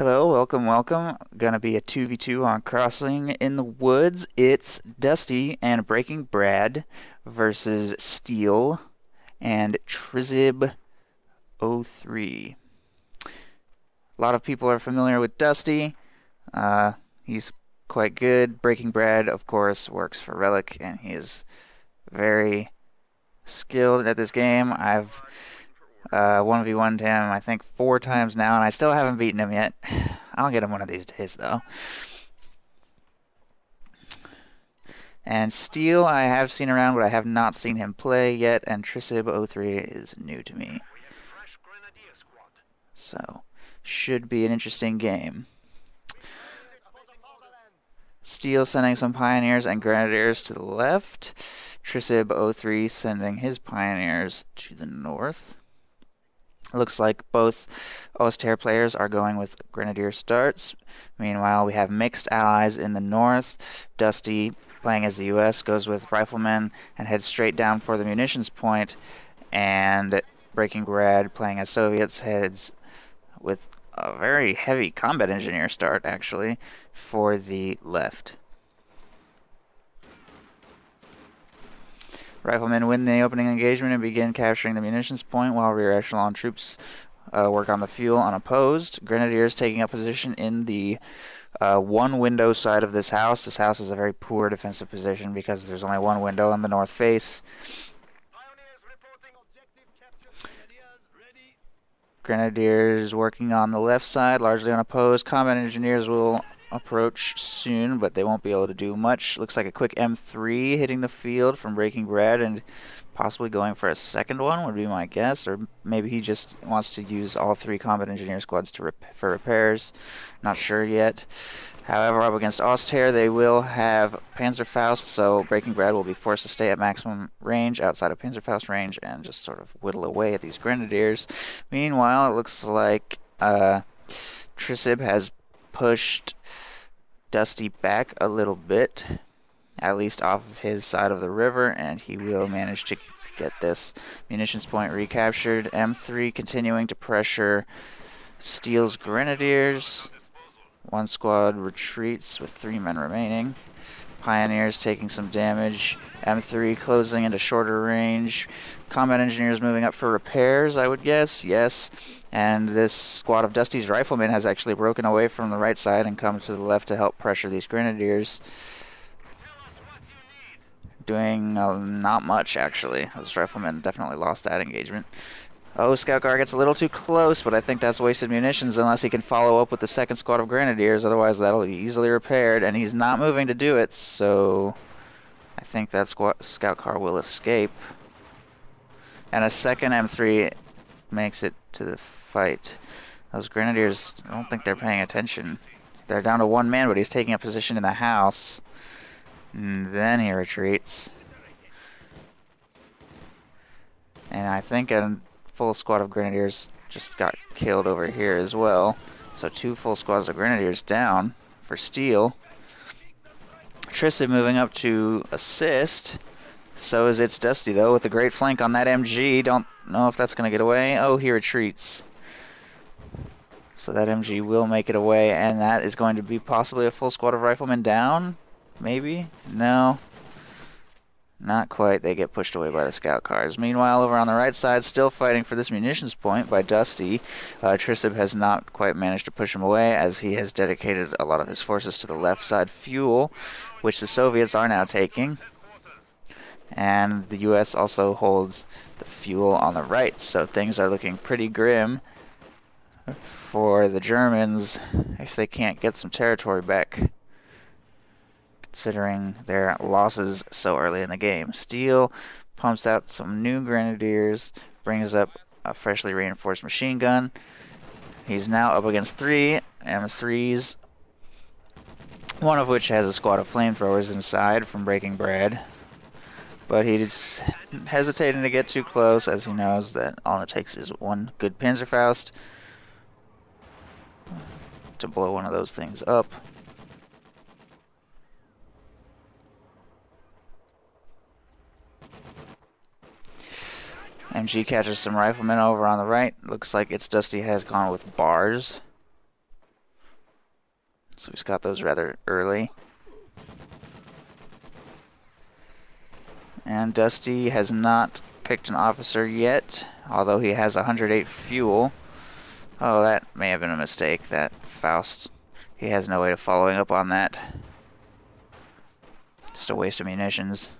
Hello, welcome, welcome. Gonna be a 2v2 on Crossing in the Woods. It's Dusty and Breaking Brad versus Steel and Trisib03. A lot of people are familiar with Dusty. He's quite good. Breaking Brad, of course, works for Relic, and he is very skilled at this game. I've 1v1'd him, I think, 4 times now, and I still haven't beaten him yet. I'll get him one of these days, though. And Steel, I have seen around, but I have not seen him play yet, and Trisib03 is new to me. So, should be an interesting game. Steel sending some Pioneers and Grenadiers to the left. Trisib03 sending his Pioneers to the north. Looks like both Oster players are going with Grenadier starts. Meanwhile, we have mixed allies in the north. Dusty, playing as the US, goes with Riflemen and heads straight down for the munitions point. And Breaking Brad, playing as Soviets, heads with a very heavy combat engineer start, actually, for the left. Riflemen win the opening engagement and begin capturing the munitions point while rear echelon troops work on the fuel unopposed. Grenadiers taking up position in the one window side of this house. This house is a very poor defensive position because there's only one window on the north face. Grenadiers working on the left side, largely unopposed. Combat engineers will approach soon, but they won't be able to do much. Looks like a quick M3 hitting the field from Breaking Brad and possibly going for a second one would be my guess, or maybe he just wants to use all 3 combat engineer squads for repairs. Not sure yet. However, up against Oster, they will have Panzerfaust, so Breaking Brad will be forced to stay at maximum range outside of Panzerfaust range and just sort of whittle away at these Grenadiers. Meanwhile, it looks like Trisib has pushed Dusty back a little bit, at least off of his side of the river, and he will manage to get this munitions point recaptured. M3 continuing to pressure Steel's Grenadiers. One squad retreats with 3 men remaining. Pioneers taking some damage. M3 closing into shorter range. Combat engineers moving up for repairs, I would guess. Yes. And this squad of Dusty's Riflemen has actually broken away from the right side and come to the left to help pressure these Grenadiers. Doing not much, actually. Those Riflemen definitely lost that engagement. Oh, Scout Car gets a little too close, but I think that's wasted munitions unless he can follow up with the second squad of Grenadiers. Otherwise, that'll be easily repaired, and he's not moving to do it, so I think that Scout Car will escape. And a second M3 makes it to the fight. Those Grenadiers, I don't think they're paying attention. They're down to 1 man, but he's taking a position in the house. And then he retreats. And I think a full squad of Grenadiers just got killed over here as well. So 2 full squads of Grenadiers down for Steel. Trisib moving up to assist. So is itzDusty, though, with a great flank on that MG. Don't know if that's going to get away. Oh, he retreats. So that MG will make it away, and that is going to be possibly a full squad of Riflemen down? Maybe? No. Not quite. They get pushed away by the Scout Cars. Meanwhile, over on the right side, still fighting for this munitions point by Dusty. Trisib has not quite managed to push him away, as he has dedicated a lot of his forces to the left side fuel, which the Soviets are now taking. And the US also holds the fuel on the right, so things are looking pretty grim for the Germans if they can't get some territory back, considering their losses so early in the game. Steel pumps out some new Grenadiers, brings up a freshly reinforced machine gun. He's now up against 3 M3s, one of which has a squad of flamethrowers inside from Breaking Brad. But he's hesitating to get too close, as he knows that all it takes is 1 good Panzerfaust to blow one of those things up. MG catches some Riflemen over on the right. Looks like itzDusty has gone with bars. So he's got those rather early. And Dusty has not picked an officer yet, although he has 108 fuel. Oh, that may have been a mistake, that Faust. He has no way of following up on that. Just a waste of munitions.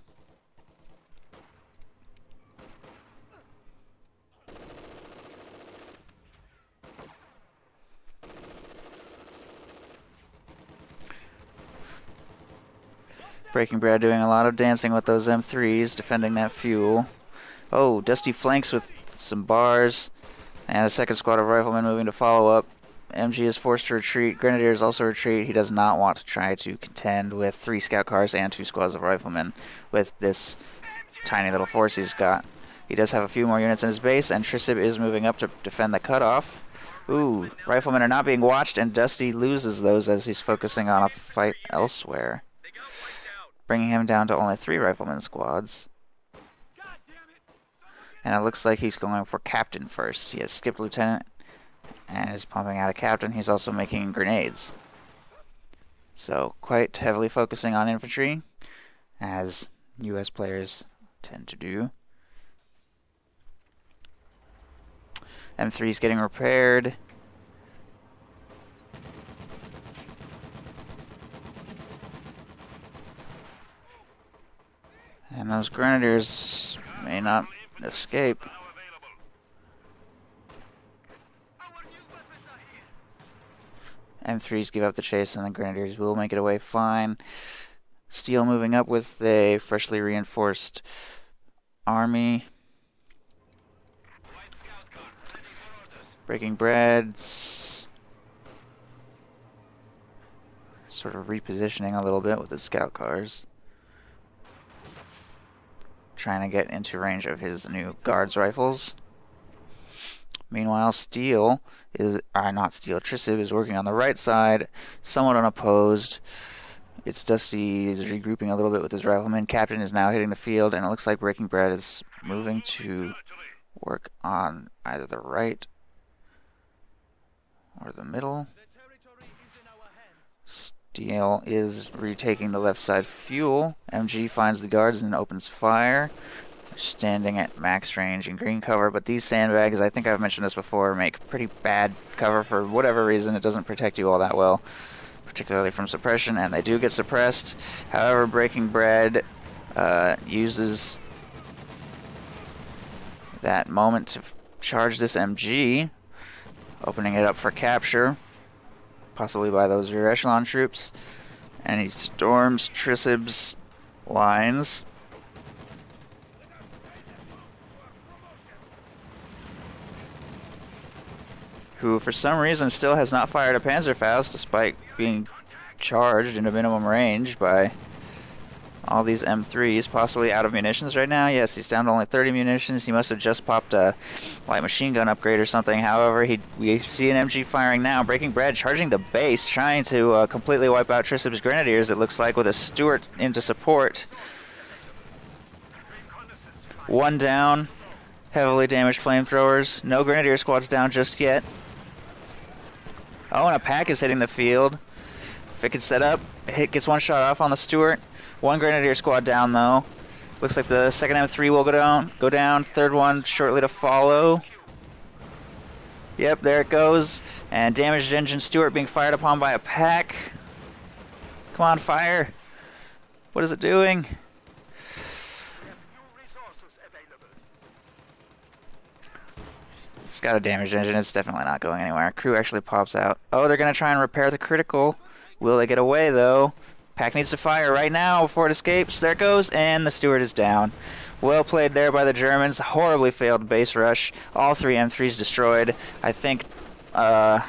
Breaking Brad doing a lot of dancing with those M3s, defending that fuel. Oh, Dusty flanks with some bars, and a second squad of riflemen moving to follow up. MG is forced to retreat. Grenadiers also retreat. He does not want to try to contend with 3 scout cars and 2 squads of riflemen with this tiny little force he's got. He does have a few more units in his base, and Trisib is moving up to defend the cutoff. Ooh, riflemen are not being watched, and Dusty loses those as he's focusing on a fight elsewhere, bringing him down to only 3 rifleman squads. And it looks like he's going for captain first. He has skipped lieutenant and is pumping out a captain. He's also making grenades. So quite heavily focusing on infantry, as US players tend to do. M3's getting repaired. And those grenadiers may not escape. M3s give up the chase, and the grenadiers will make it away fine. Steel moving up with a freshly reinforced army. Breaking Brad's sort of repositioning a little bit with his scout cars, trying to get into range of his new guards rifles. Meanwhile, Trisib is working on the right side, somewhat unopposed. itzDusty is regrouping a little bit with his riflemen. Captain is now hitting the field, and it looks like Breaking Brad is moving to work on either the right or the middle. Steel is retaking the left side fuel. MG finds the guards and opens fire. They're standing at max range in green cover, but these sandbags, I think I've mentioned this before, make pretty bad cover for whatever reason. It doesn't protect you all that well, particularly from suppression, and they do get suppressed. However, Breaking Brad uses that moment to charge this MG, opening it up for capture, possibly by those rear echelon troops, and he storms Trisib's lines. Who, for some reason, still has not fired a Panzerfaust, despite being charged into minimum range by all these M3s, possibly out of munitions right now. Yes, he's down to only 30 munitions. He must have just popped a light machine gun upgrade or something. However, we see an MG firing now. Breaking Brad charging the base, trying to completely wipe out Trisib's Grenadiers, it looks like, with a Stuart into support. One down. Heavily damaged flamethrowers. No Grenadier squads down just yet. Oh, and a pack is hitting the field. If it could set up, hit gets one shot off on the Stuart. One Grenadier squad down, though. Looks like the second M3 will go down. Third one shortly to follow. Yep, there it goes. And damaged engine Stuart being fired upon by a pack. Come on, fire. What is it doing? It's got a damaged engine. It's definitely not going anywhere. Crew actually pops out. Oh, they're going to try and repair the critical. Will they get away, though? Pack needs to fire right now before it escapes. There it goes, and the Stuart is down. Well played there by the Germans. Horribly failed base rush. All 3 M3s destroyed. I think all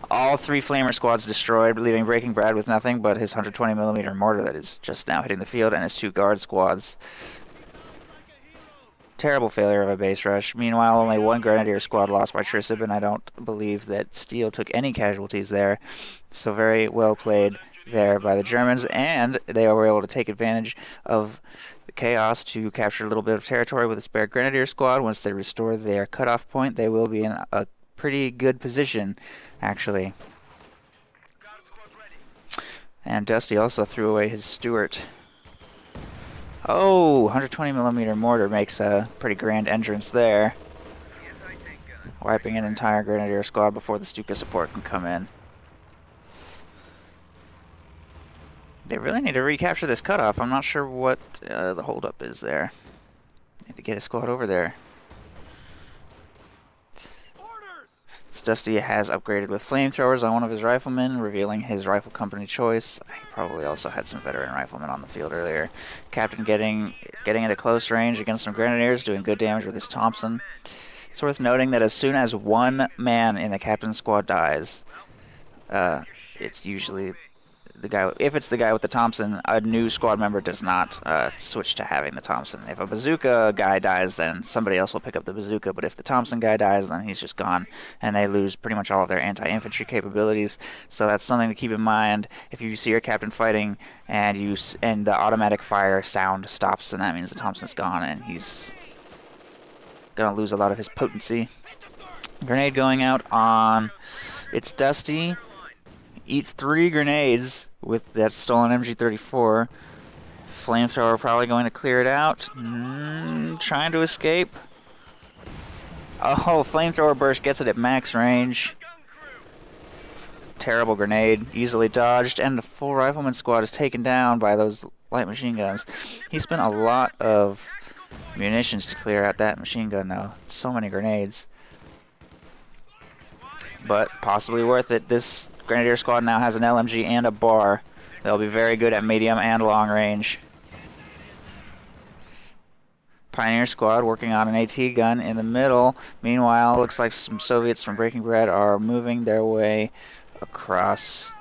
3 Flamer squads destroyed, leaving Breaking Brad with nothing but his 120mm mortar that is just now hitting the field, and his 2 guard squads. Terrible failure of a base rush. Meanwhile, only 1 Grenadier squad lost by Trisib, and I don't believe that Steel took any casualties there. So very well played there by the Germans, and they were able to take advantage of the chaos to capture a little bit of territory with a spare Grenadier squad. Once they restore their cutoff point, they will be in a pretty good position, actually. And Dusty also threw away his Stuart. Oh, 120mm mortar makes a pretty grand entrance there, wiping an entire Grenadier squad before the Stuka support can come in. They really need to recapture this cutoff. I'm not sure what the holdup is there. Need to get a squad over there. itzDusty has upgraded with flamethrowers on one of his riflemen, revealing his rifle company choice. He probably also had some veteran riflemen on the field earlier. Captain getting into close range against some grenadiers, doing good damage with his Thompson. It's worth noting that as soon as one man in the captain's squad dies, it's usually the guy. If it's the guy with the Thompson, a new squad member does not switch to having the Thompson. If a bazooka guy dies, then somebody else will pick up the bazooka. But if the Thompson guy dies, then he's just gone, and they lose pretty much all of their anti-infantry capabilities. So that's something to keep in mind. If you see your captain fighting and the automatic fire sound stops, then that means the Thompson's gone, and he's gonna lose a lot of his potency. Grenade going out on itzDusty. Eats 3 grenades with that stolen MG34. Flamethrower probably going to clear it out. Trying to escape. Oh, flamethrower burst gets it at max range. Terrible grenade, easily dodged, and the full rifleman squad is taken down by those light machine guns. He spent a lot of munitions to clear out that machine gun though. So many grenades. But possibly worth it. This Grenadier squad now has an LMG and a bar. They'll be very good at medium and long range. Pioneer squad working on an AT gun in the middle. Meanwhile, looks like some Soviets from Breaking Bread are moving their way across,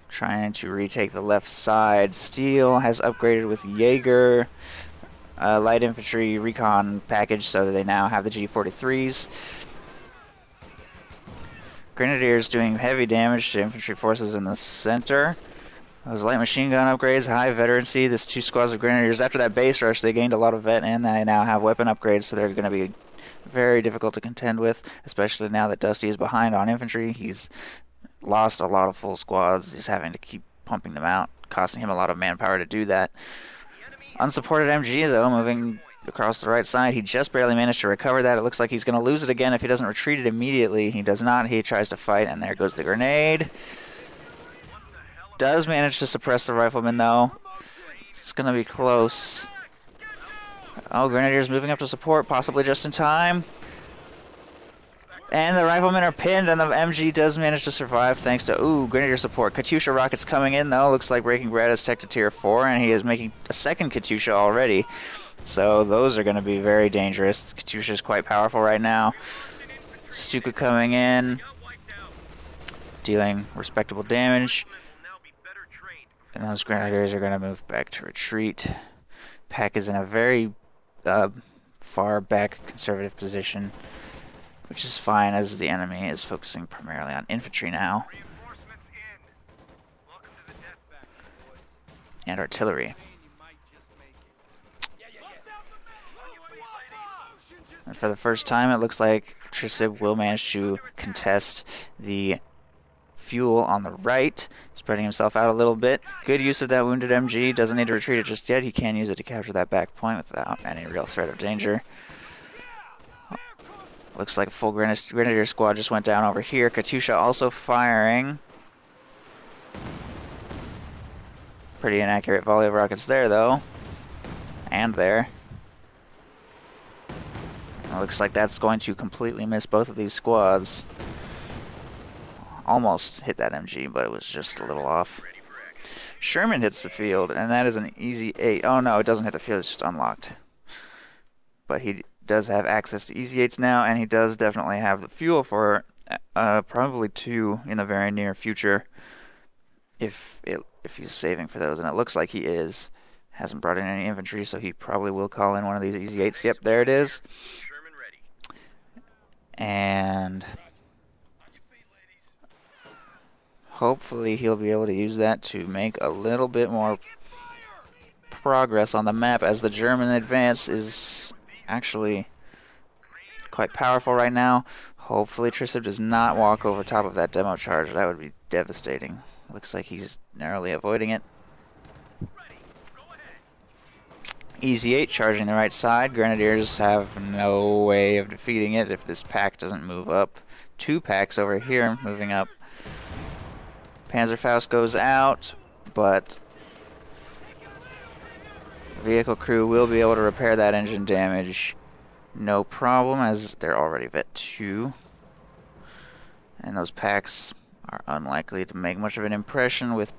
trying to retake the left side. Steel has upgraded with Jaeger light infantry recon package, so they now have the G43s. Grenadiers doing heavy damage to infantry forces in the center. Those light machine gun upgrades, high veterancy. This 2 squads of Grenadiers, after that base rush, they gained a lot of vet, and they now have weapon upgrades, so they're going to be very difficult to contend with, especially now that Dusty is behind on infantry. He's lost a lot of full squads. He's having to keep pumping them out, costing him a lot of manpower to do that. Unsupported MG, though, moving across the right side. He just barely managed to recover that. It looks like he's going to lose it again if he doesn't retreat it immediately. He does not. He tries to fight, and there goes the grenade. Does manage to suppress the rifleman, though. It's going to be close. Oh, Grenadiers moving up to support, possibly just in time. And the riflemen are pinned, and the MG does manage to survive thanks to, Grenadier support. Katyusha rockets coming in, though. Looks like Breaking Bread is tech to tier 4, and he is making a second Katyusha already. So those are going to be very dangerous. Katyusha is quite powerful right now. Stuka coming in, dealing respectable damage. And those Grenadiers are going to move back to retreat. Pack is in a very far back conservative position, which is fine as the enemy is focusing primarily on infantry now. And artillery. And for the first time, it looks like Trisib will manage to contest the fuel on the right, spreading himself out a little bit. Good use of that wounded MG. Doesn't need to retreat it just yet. He can use it to capture that back point without any real threat of danger. Looks like a full Grenadier squad just went down over here. Katyusha also firing. Pretty inaccurate volley of rockets there, though. And there. It looks like that's going to completely miss both of these squads. Almost hit that MG, but it was just a little off. Sherman hits the field, and that is an easy 8. Oh no, it doesn't hit the field, it's just unlocked. But he does have access to easy 8s now, and he does definitely have the fuel for probably 2 in the very near future, if he's saving for those, and it looks like he is. Hasn't brought in any infantry, so he probably will call in one of these easy 8s. Yep, there it is. And hopefully he'll be able to use that to make a little bit more progress on the map, as the German advance is actually quite powerful right now. Hopefully Trisib does not walk over top of that demo charge. That would be devastating. Looks like he's narrowly avoiding it. itzDusty charging the right side. Grenadiers have no way of defeating it if this pack doesn't move up. 2 packs over here moving up. Panzerfaust goes out, but vehicle crew will be able to repair that engine damage no problem, as they're already Vet 2. And those packs are unlikely to make much of an impression with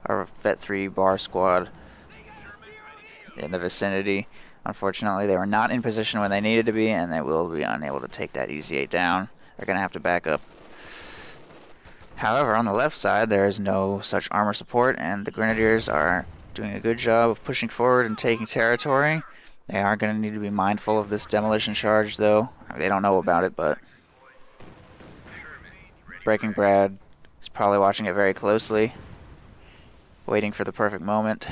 our Vet 3 bar squad in the vicinity. Unfortunately, they were not in position when they needed to be, and they will be unable to take that itzDusty down. They're going to have to back up. However, on the left side, there is no such armor support, and the Grenadiers are doing a good job of pushing forward and taking territory. They are going to need to be mindful of this demolition charge, though. They don't know about it, but Breaking Brad is probably watching it very closely, waiting for the perfect moment.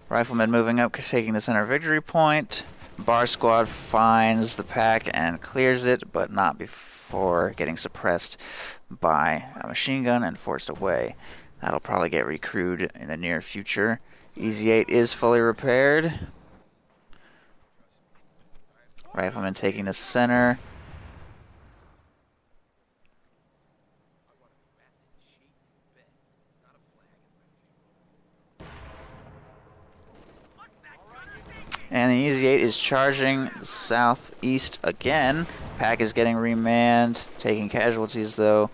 Riflemen moving up, taking the center victory point. Bar squad finds the pack and clears it, but not before getting suppressed by a machine gun and forced away. That'll probably get recrewed in the near future. itzDusty is fully repaired. Riflemen taking the center. And the itzDusty is charging southeast again. Pack is getting remanned, taking casualties though.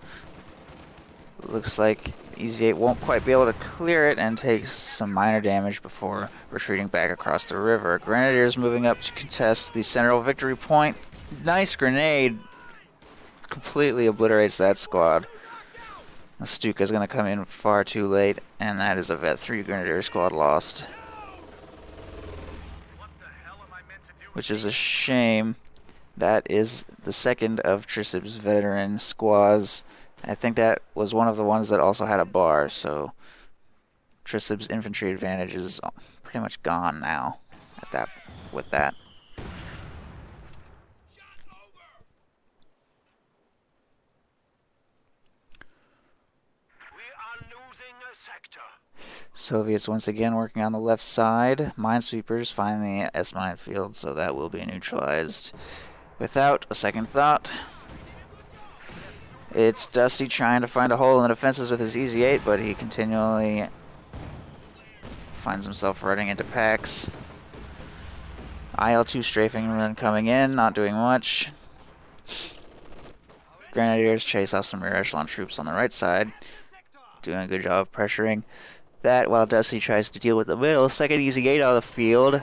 Looks like itzDusty won't quite be able to clear it and takes some minor damage before retreating back across the river. Grenadiers moving up to contest the central victory point. Nice grenade. Completely obliterates that squad. The Stuka is going to come in far too late, and that is a Vet 3 Grenadier squad lost. Which is a shame. That is the second of Trisib's veteran squads. I think that was one of the ones that also had a bar, so Trisib's infantry advantage is pretty much gone now with that. We are losing a sector. Soviets once again working on the left side. Minesweepers find the S-mine field, so that will be neutralized without a second thought. itzDusty trying to find a hole in the defenses with his itzDusty, but he continually finds himself running into packs. IL-2 strafing run coming in, not doing much. Grenadiers chase off some rear echelon troops on the right side, doing a good job of pressuring that while itzDusty tries to deal with the middle. Second itzDusty out of the field.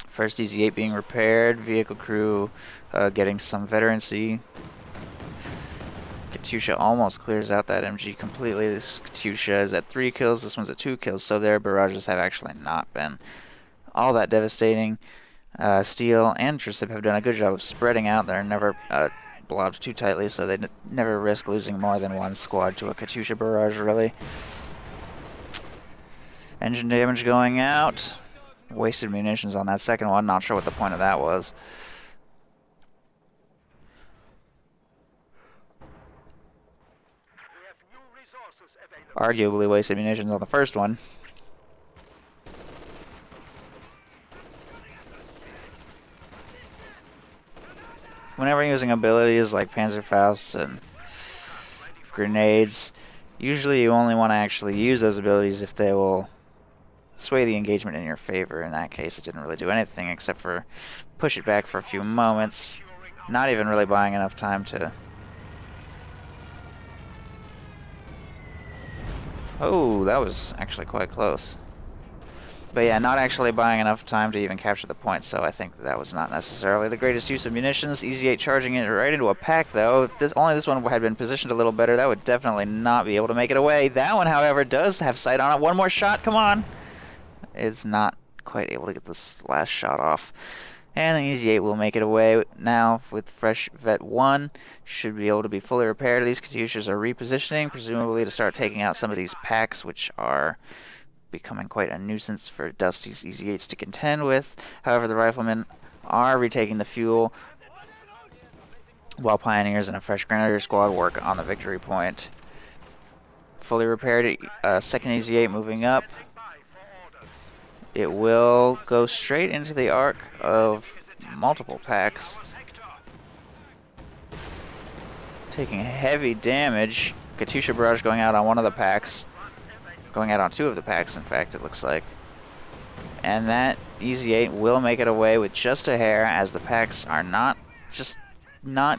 First itzDusty being repaired. Vehicle crew getting some veterancy. Katyusha almost clears out that MG completely. This Katyusha is at 3 kills. This one's at 2 kills. So their barrages have actually not been all that devastating. Steel and Trisib have done a good job of spreading out. They're never blobbed too tightly, so they never risk losing more than one squad to a Katyusha barrage, really. Engine damage going out. Wasted munitions on that second one. Not sure what the point of that was. Arguably wasted munitions on the first one. Whenever using abilities like Panzerfaust and grenades, usually you only want to actually use those abilities if they will sway the engagement in your favor. In that case, it didn't really do anything except for push it back for a few moments, not even really buying enough time to... Oh, that was actually quite close. But yeah, not actually buying enough time to even capture the point, so I think that was not necessarily the greatest use of munitions. itzDusty charging it right into a pack, though. Only this one had been positioned a little better. That would definitely not be able to make it away. That one, however, does have sight on it. One more shot, come on! It's not quite able to get this last shot off. And the itzDusty will make it away now with fresh Vet 1. Should be able to be fully repaired. These Katyushas are repositioning, presumably to start taking out some of these packs, which are becoming quite a nuisance for Dusty's itzDusty to contend with. However, the riflemen are retaking the fuel. while Pioneers and a fresh Grenadier squad work on the victory point. Fully repaired, second EZ8 moving up. It will go straight into the arc of multiple packs, taking heavy damage. Katyusha Barrage going out on one of the packs. Going out on two of the packs, in fact, it looks like. And that EZ8 will make it away with just a hair, as the packs are not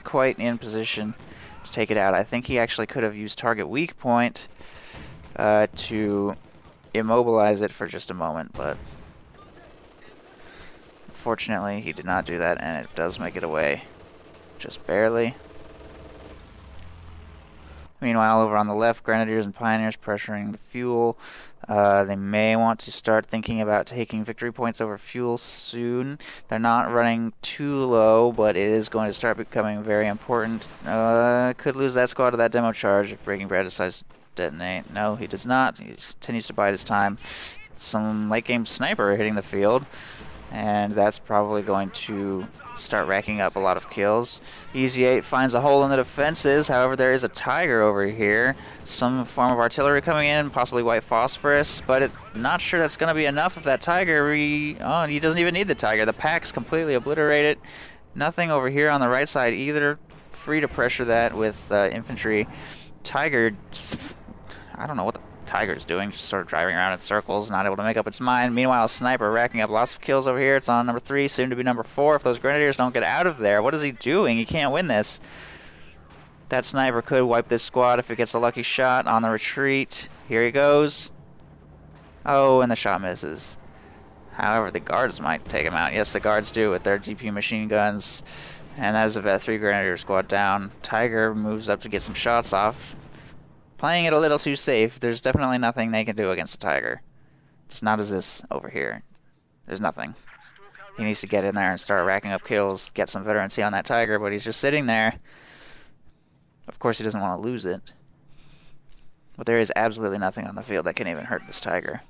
quite in position to take it out. I think he actually could have used target weak point to immobilize it for just a moment, but fortunately he did not do that, and it does make it away just barely. Meanwhile, over on the left, Grenadiers and Pioneers pressuring the fuel. They may want to start thinking about taking victory points over fuel soon. They're not running too low, but it is going to start becoming very important. Could lose that squad to that demo charge if Breaking Bad decides to detonate. No, he does not. He continues to bide his time. Some late-game sniper hitting the field, and that's probably going to start racking up a lot of kills. EZ8 finds a hole in the defenses. However, there is a Tiger over here. Some form of artillery coming in, possibly white phosphorus, but not sure that's going to be enough if that Tiger... he doesn't even need the Tiger. The pack's completely obliterated. Nothing over here on the right side either. Free to pressure that with infantry. Tiger... I don't know what the Tiger's doing, just sort of driving around in circles, not able to make up its mind. Meanwhile, Sniper racking up lots of kills over here. It's on number 3, soon to be number 4. If those Grenadiers don't get out of there, what is he doing? He can't win this. That Sniper could wipe this squad if it gets a lucky shot on the retreat. Here he goes. Oh, and the shot misses. However, the Guards might take him out. Yes, the Guards do with their GP machine guns. And that is a Vet 3 Grenadier squad down. Tiger moves up to get some shots off. Playing it a little too safe. There's definitely nothing they can do against a Tiger. It's not as this over here. There's nothing. He needs to get in there and start racking up kills, get some veterancy on that Tiger, but he's just sitting there. Of course, he doesn't want to lose it. But there is absolutely nothing on the field that can even hurt this Tiger.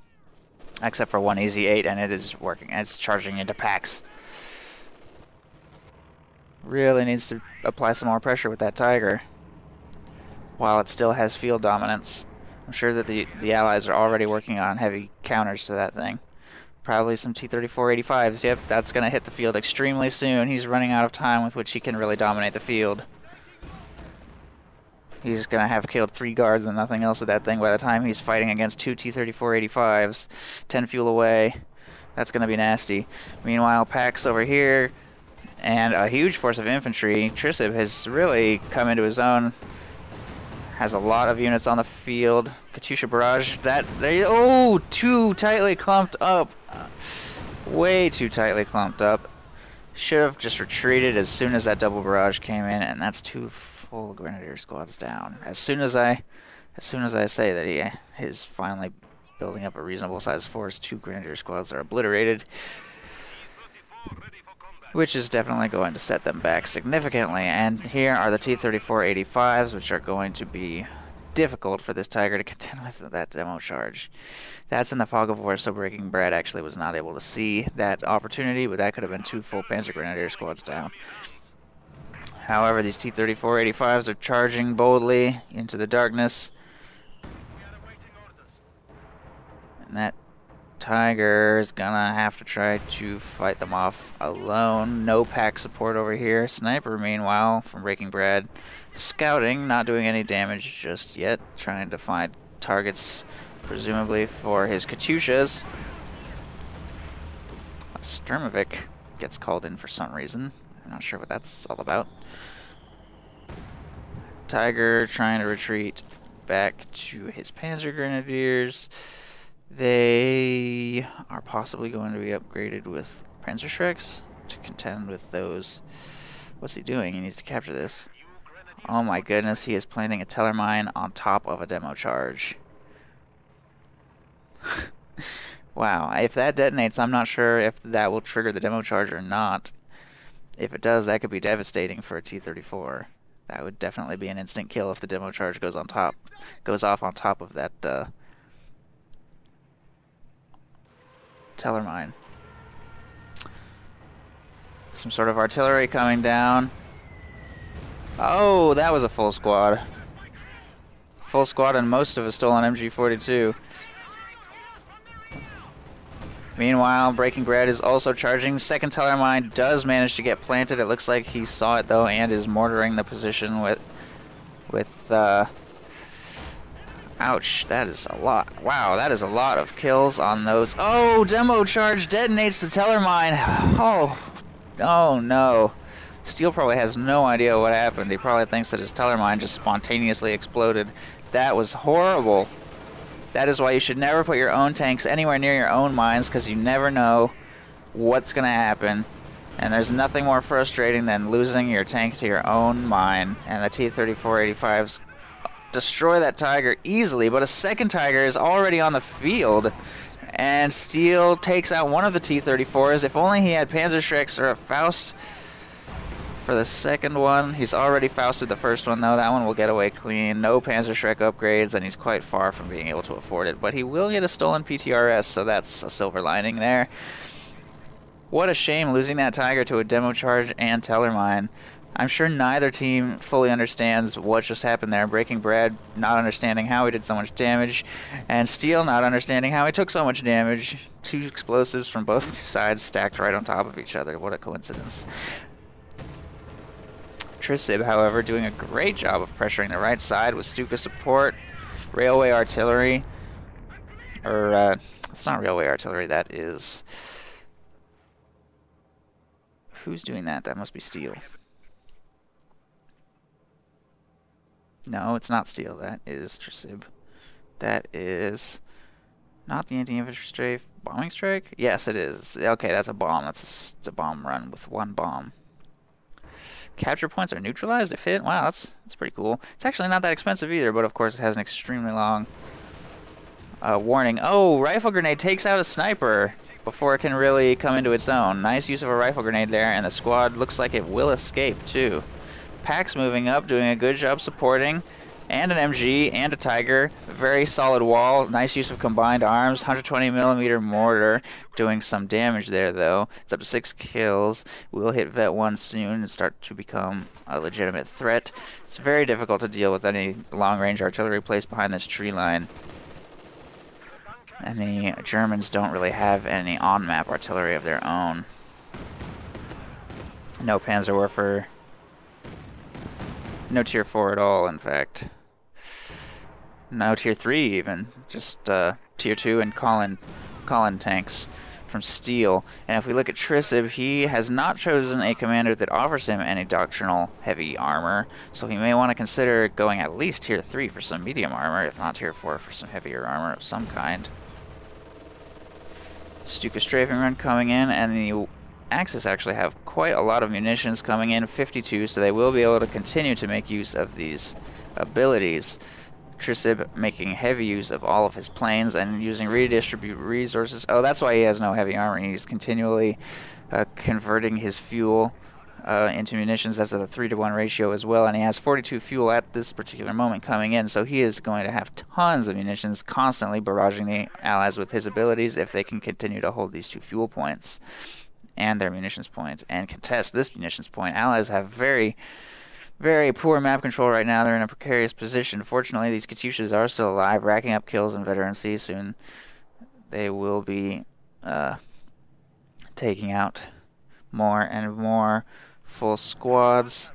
Except for one EZ8, and it is working. And it's charging into packs. Really needs to apply some more pressure with that Tiger, while it still has field dominance. I'm sure that the Allies are already working on heavy counters to that thing. Probably some T-34-85s. Yep, that's going to hit the field extremely soon. He's running out of time with which he can really dominate the field. He's going to have killed 3 guards and nothing else with that thing by the time he's fighting against 2 T-34-85s. 10 fuel away. That's going to be nasty. Meanwhile, Pax over here, and a huge force of infantry. Trisib has really come into his own. Has a lot of units on the field. Katyusha Barrage, too tightly clumped up. Way too tightly clumped up. Should have just retreated as soon as that double barrage came in, and that's 2 full Grenadier squads down. As soon as I say that he is finally building up a reasonable sized force, 2 Grenadier squads are obliterated, which is definitely going to set them back significantly. And here are the T-34-85s, which are going to be difficult for this Tiger to contend with that demo charge. That's in the fog of war, so Breaking Bad actually was not able to see that opportunity, but that could have been 2 full Panzer Grenadier squads down. However, these T-34-85s are charging boldly into the darkness. And that Tiger is gonna have to try to fight them off alone. No pack support over here. Sniper, meanwhile, from Breaking Bad, scouting, not doing any damage just yet, trying to find targets, presumably for his Katyushas. Sturmovik gets called in for some reason. I'm not sure what that's all about. Tiger trying to retreat back to his Panzer Grenadiers. They are possibly going to be upgraded with Panzerschrecks to contend with those. What's he doing? He needs to capture this. Oh my goodness, he is planting a Teller mine on top of a demo charge. Wow, if that detonates, I'm not sure if that will trigger the demo charge or not. If it does, that could be devastating for a T-34. That would definitely be an instant kill if the demo charge goes off on top of that Teller mine. Some sort of artillery coming down. Oh, that was a full squad. Full squad and most of a stolen MG42. Meanwhile, Breaking Bread is also charging. Second teller mine does manage to get planted. It looks like he saw it though and is mortaring the position with ouch, that is a lot. Wow, that is a lot of kills on those. Oh, demo charge detonates the teller mine. Oh no. Steel probably has no idea what happened. He probably thinks that his teller mine just spontaneously exploded. That was horrible. That is why you should never put your own tanks anywhere near your own mines, because you never know what's going to happen. And there's nothing more frustrating than losing your tank to your own mine. And the T-3485s destroy that Tiger easily, but a second Tiger is already on the field. And Steel takes out one of the T-34s. If only he had Panzerschrecks or a Faust for the second one. He's already Fausted the first one, though. That one will get away clean. No Panzerschreck upgrades, and he's quite far from being able to afford it. But he will get a stolen PTRS, so that's a silver lining there. What a shame losing that Tiger to a demo charge and teller mine. I'm sure neither team fully understands what just happened there. Breaking Bread not understanding how he did so much damage, and Steel not understanding how he took so much damage. Two explosives from both sides stacked right on top of each other. What a coincidence. Trisib, however, doing a great job of pressuring the right side with Stuka support, railway artillery, or it's not railway artillery, that is... Who's doing that? That must be Steel. No, it's not Steel, that is Trisib. That is not the anti-infantry strafe. Bombing strike? Yes, it is. Okay, that's a bomb. That's a bomb run with one bomb. Capture points are neutralized if hit. Wow, that's pretty cool. It's actually not that expensive either, but of course it has an extremely long warning. Oh, rifle grenade takes out a sniper before it can really come into its own. Nice use of a rifle grenade there, and the squad looks like it will escape too. Pack's moving up, doing a good job supporting. And an MG and a Tiger. Very solid wall. Nice use of combined arms. 120mm mortar. Doing some damage there, though. It's up to 6 kills. We'll hit Vet 1 soon and start to become a legitimate threat. It's very difficult to deal with any long-range artillery placed behind this tree line. And the Germans don't really have any on-map artillery of their own. No Panzerwerfer. No Tier 4 at all, in fact. No Tier 3 even. Just Tier 2 and Colin tanks from Steel. And if we look at Trisib, he has not chosen a commander that offers him any doctrinal heavy armor, so he may want to consider going at least Tier 3 for some medium armor, if not Tier 4 for some heavier armor of some kind. Stuka strafing run coming in, and the Axis actually have quite a lot of munitions coming in, 52, so they will be able to continue to make use of these abilities. Trisib making heavy use of all of his planes and using redistribute resources. Oh, that's why he has no heavy armor. He's continually converting his fuel into munitions. That's at a 3-to-1 ratio as well, and he has 42 fuel at this particular moment coming in, so he is going to have tons of munitions, constantly barraging the allies with his abilities if they can continue to hold these 2 fuel points and their munitions point and contest this munitions point. Allies have very, very poor map control right now. They're in a precarious position. Fortunately, these Katyushas are still alive, racking up kills in veterancy. Soon they will be taking out more and more full squads.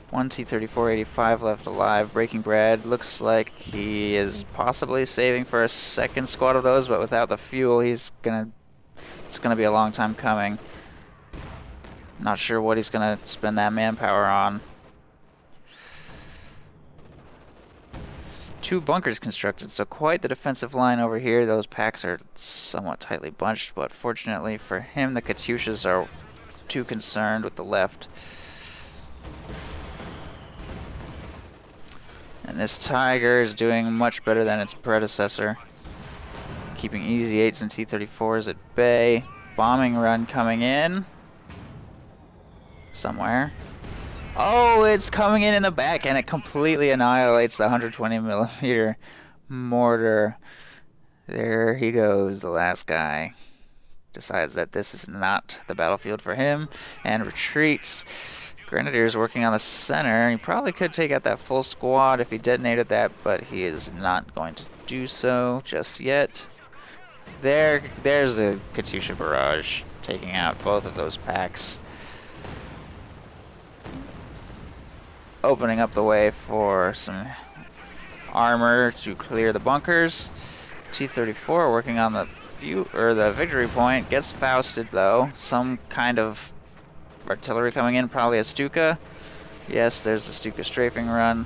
One T-3485 left alive. Breaking Bread looks like he is possibly saving for a second squad of those, but without the fuel, it's gonna be a long time coming. Not sure what he's gonna spend that manpower on. 2 bunkers constructed, so quite the defensive line over here. Those packs are somewhat tightly bunched, but fortunately for him, the Katyushas are too concerned with the left. And this Tiger is doing much better than its predecessor. Keeping easy 8s and T-34s at bay. Bombing run coming in. Somewhere. Oh, it's coming in the back, and it completely annihilates the 120mm mortar. There he goes, the last guy. decides that this is not the battlefield for him and retreats. Grenadiers working on the center. He probably could take out that full squad if he detonated that, but he is not going to do so just yet. There's a Katyusha barrage taking out both of those packs, opening up the way for some armor to clear the bunkers. T-34 working on the victory point, gets Fausted though. Some kind of artillery coming in, probably a Stuka. Yes, there's the Stuka strafing run.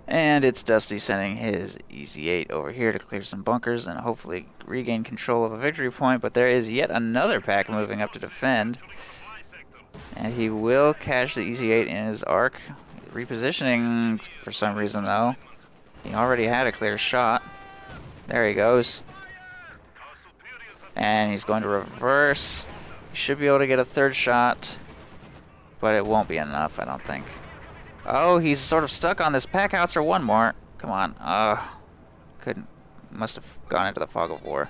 And itzDusty sending his EZ8 over here to clear some bunkers and hopefully regain control of a victory point. But there is yet another pack moving up to defend. And he will catch the EZ8 in his arc. Repositioning for some reason though. He already had a clear shot. There he goes. And he's going to reverse. He should be able to get a third shot. But it won't be enough, I don't think. Oh, he's sort of stuck on this pack outs or one more. Come on. Couldn't. Must have gone into the fog of war.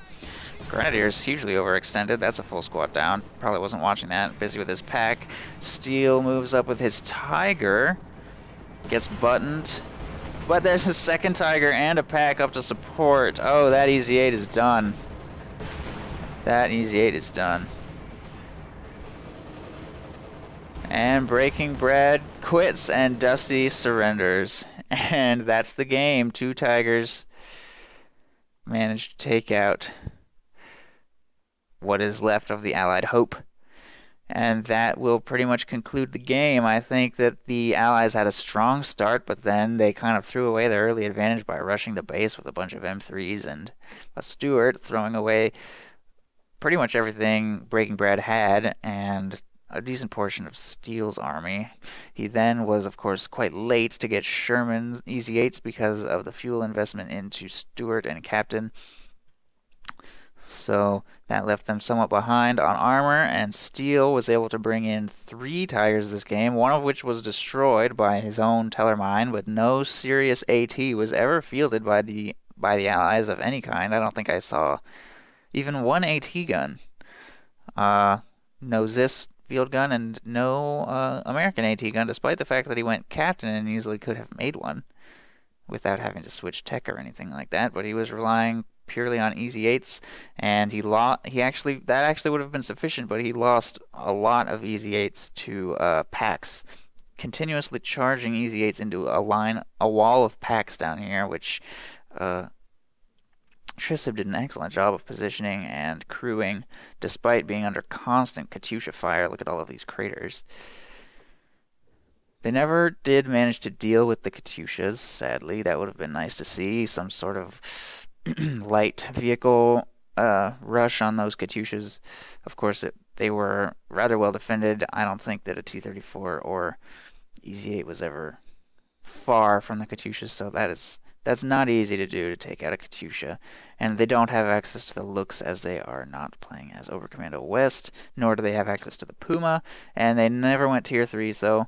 Grenadiers hugely overextended. That's a full squad down. Probably wasn't watching that. Busy with his pack. Steel moves up with his Tiger. Gets buttoned. But there's a second Tiger and a pack up to support. Oh, that EZ8 is done. That EZ8 is done. And Breaking Bread quits and Dusty surrenders. And that's the game. 2 Tigers managed to take out what is left of the Allied hope. And that will pretty much conclude the game. I think that the Allies had a strong start, but then they kind of threw away their early advantage by rushing the base with a bunch of M3s and a Stuart throwing away pretty much everything Breaking Bread had and a decent portion of Steele's army. He then was, of course, quite late to get Sherman's EZ8s because of the fuel investment into Stuart and Captain. So that left them somewhat behind on armor, and Steele was able to bring in 3 Tigers this game, one of which was destroyed by his own Tellermine, but no serious AT was ever fielded by the Allies of any kind. I don't think I saw even one AT gun. No Zis field gun and no American AT gun, despite the fact that he went captain and easily could have made one without having to switch tech or anything like that. But he was relying purely on EZ8s, and that actually would have been sufficient, but he lost a lot of EZ8s to packs, continuously charging EZ8s into a wall of packs down here, which Trisib did an excellent job of positioning and crewing, despite being under constant Katyusha fire. Look at all of these craters. They never did manage to deal with the Katyushas, sadly. That would have been nice to see, some sort of light vehicle rush on those Katyushas. Of course, they were rather well defended. I don't think that a T-34 or EZ8 was ever far from the Katyushas, so that's not easy to do, to take out a Katyusha. And they don't have access to the looks, as they are not playing as Overcommando West, nor do they have access to the Puma, and they never went Tier 3, so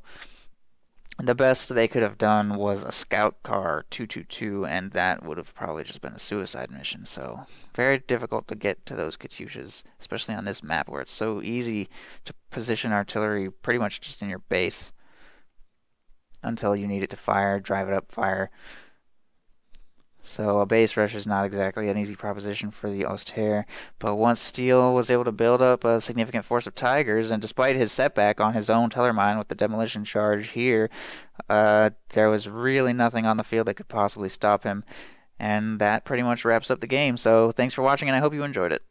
the best they could have done was a scout car 222, and that would have probably just been a suicide mission. So very difficult to get to those Katyushas, especially on this map where it's so easy to position artillery pretty much just in your base until you need it to fire, drive it up, fire. So a base rush is not exactly an easy proposition for the Ostheer, but once Steele was able to build up a significant force of Tigers, and despite his setback on his own Tellermine with the demolition charge here, there was really nothing on the field that could possibly stop him, and that pretty much wraps up the game. So thanks for watching, and I hope you enjoyed it.